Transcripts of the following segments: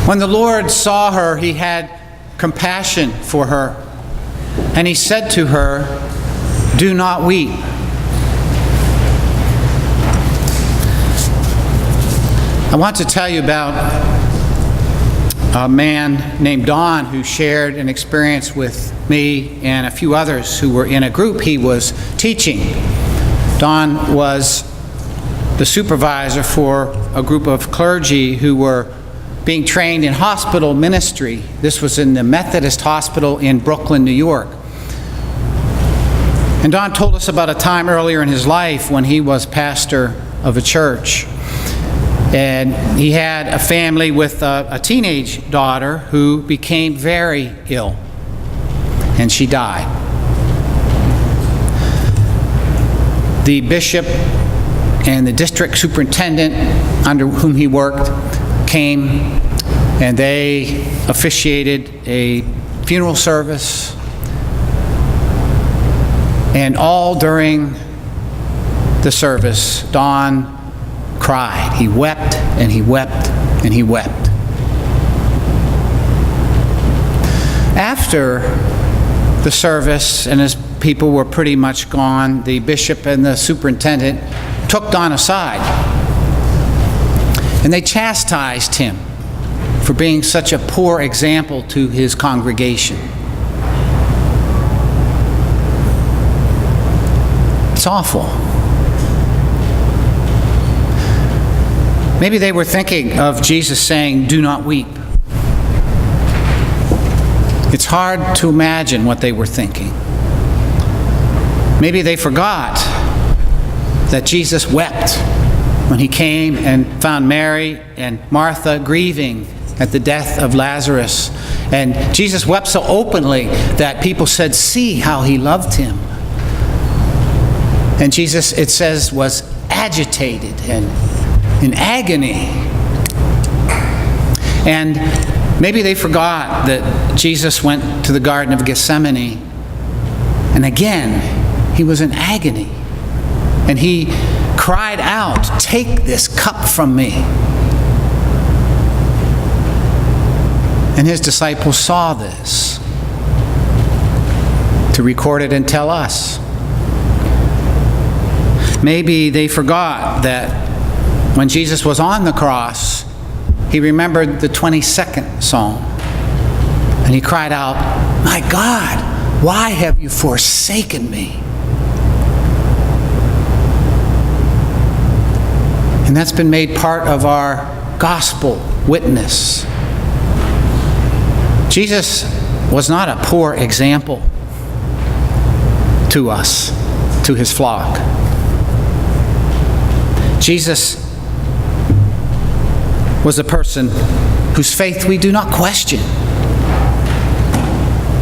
When the Lord saw her, he had compassion for her, and he said to her, "Do not weep." I want to tell you about a man named Don who shared an experience with me and a few others who were in a group he was teaching. Don was the supervisor for a group of clergy who were being trained in hospital ministry. This was in the Methodist Hospital in Brooklyn, New York. And Don told us about a time earlier in his life when he was pastor of a church. And he had a family with a teenage daughter who became very ill, and she died. The bishop and the district superintendent under whom he worked came, and they officiated a funeral service. And all during the service, Don cried. He wept and he wept and he wept. After the service, and as people were pretty much gone, the bishop and the superintendent took Don aside, and they chastised him for being such a poor example to his congregation. It's awful. Maybe they were thinking of Jesus saying, "Do not weep." It's hard to imagine what they were thinking. Maybe they forgot that Jesus wept when he came and found Mary and Martha grieving at the death of Lazarus. And Jesus wept so openly that people said, "See how he loved him." And Jesus, it says, was agitated and in agony. And maybe they forgot that Jesus went to the Garden of Gethsemane, and again, he was in agony. And he cried out, "Take this cup from me." And his disciples saw this to record it and tell us. Maybe they forgot that when Jesus was on the cross, he remembered the 22nd Psalm. And he cried out, "My God, why have you forsaken me?" And that's been made part of our gospel witness. Jesus was not a poor example to us, to his flock. Jesus was a person whose faith we do not question.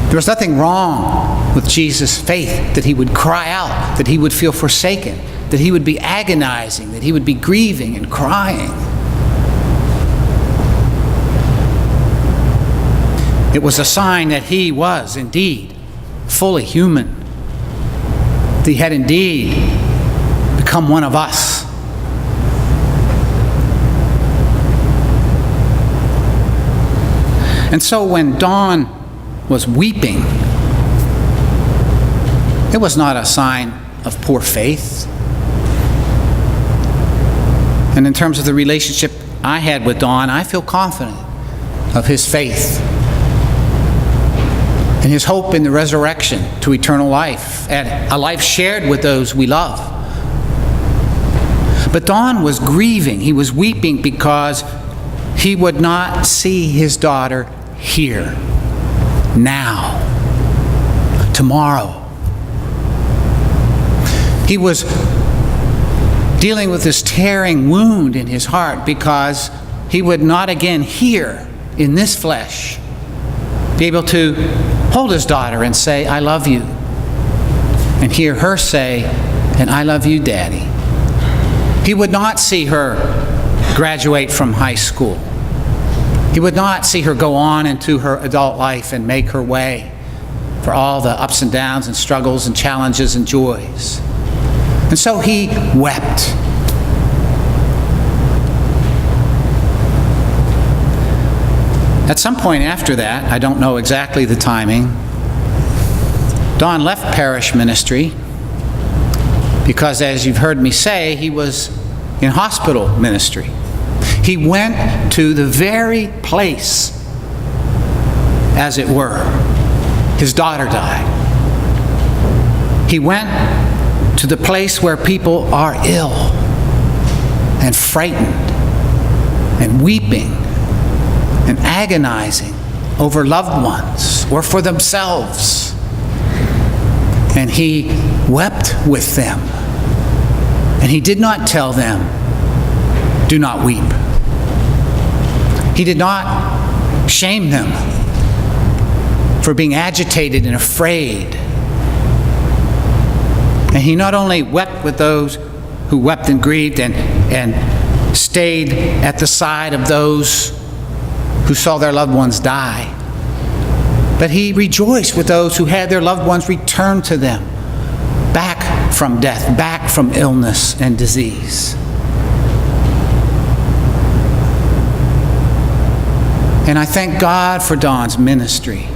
There was nothing wrong with Jesus' faith, that he would cry out, that he would feel forsaken, that he would be agonizing, that he would be grieving and crying. It was a sign that he was indeed fully human, that he had indeed become one of us. And so when Don was weeping, it was not a sign of poor faith. And in terms of the relationship I had with Don, I feel confident of his faith and his hope in the resurrection to eternal life and a life shared with those we love. But Don was grieving. He was weeping because he would not see his daughter here, now, tomorrow. He was dealing with this tearing wound in his heart because he would not again here in this flesh be able to hold his daughter and say, "I love you," and hear her say, "And I love you, Daddy." He would not see her graduate from high school. He would not see her go on into her adult life and make her way for all the ups and downs and struggles and challenges and joys. And so he wept. At some point after that, I don't know exactly the timing, Don left parish ministry because, as you've heard me say, he was in hospital ministry. He went to the very place, as it were, his daughter died. He went to the place where people are ill and frightened and weeping and agonizing over loved ones or for themselves. And he wept with them. And he did not tell them, "Do not weep." He did not shame them for being agitated and afraid. And he not only wept with those who wept and grieved and stayed at the side of those who saw their loved ones die, but he rejoiced with those who had their loved ones returned to them, back from death, back from illness and disease. And I thank God for Don's ministry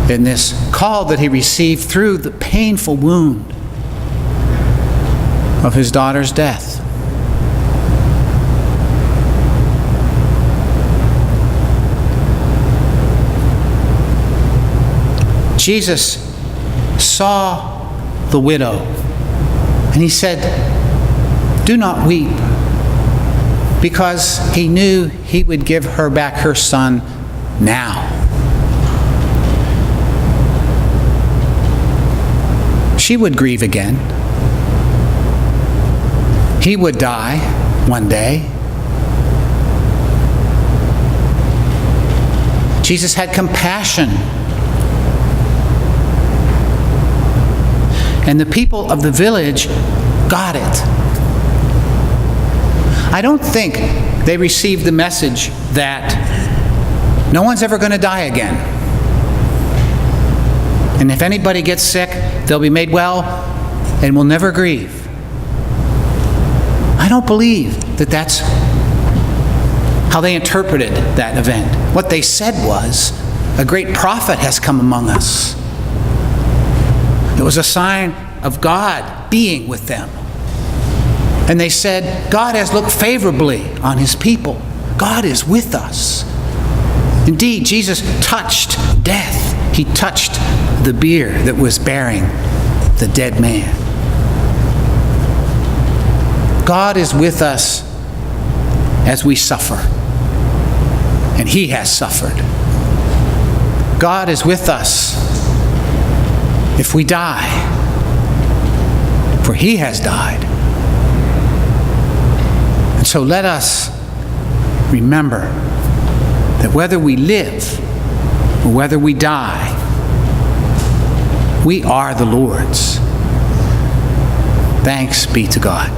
in this call that he received through the painful wound of his daughter's death. Jesus saw the widow, and he said, "Do not weep," because he knew he would give her back her son now. She would grieve again. He would die one day. Jesus had compassion. And the people of the village got it. I don't think they received the message that no one's ever going to die again. And if anybody gets sick, they'll be made well and will never grieve. I don't believe that that's how they interpreted that event. What they said was, a great prophet has come among us. It was a sign of God being with them. And they said, God has looked favorably on his people. God is with us. Indeed, Jesus touched death. He touched the bier that was bearing the dead man. God is with us as we suffer. And he has suffered. God is with us if we die, for he has died. And so let us remember that whether we live or whether we die, we are the Lord's. Thanks be to God.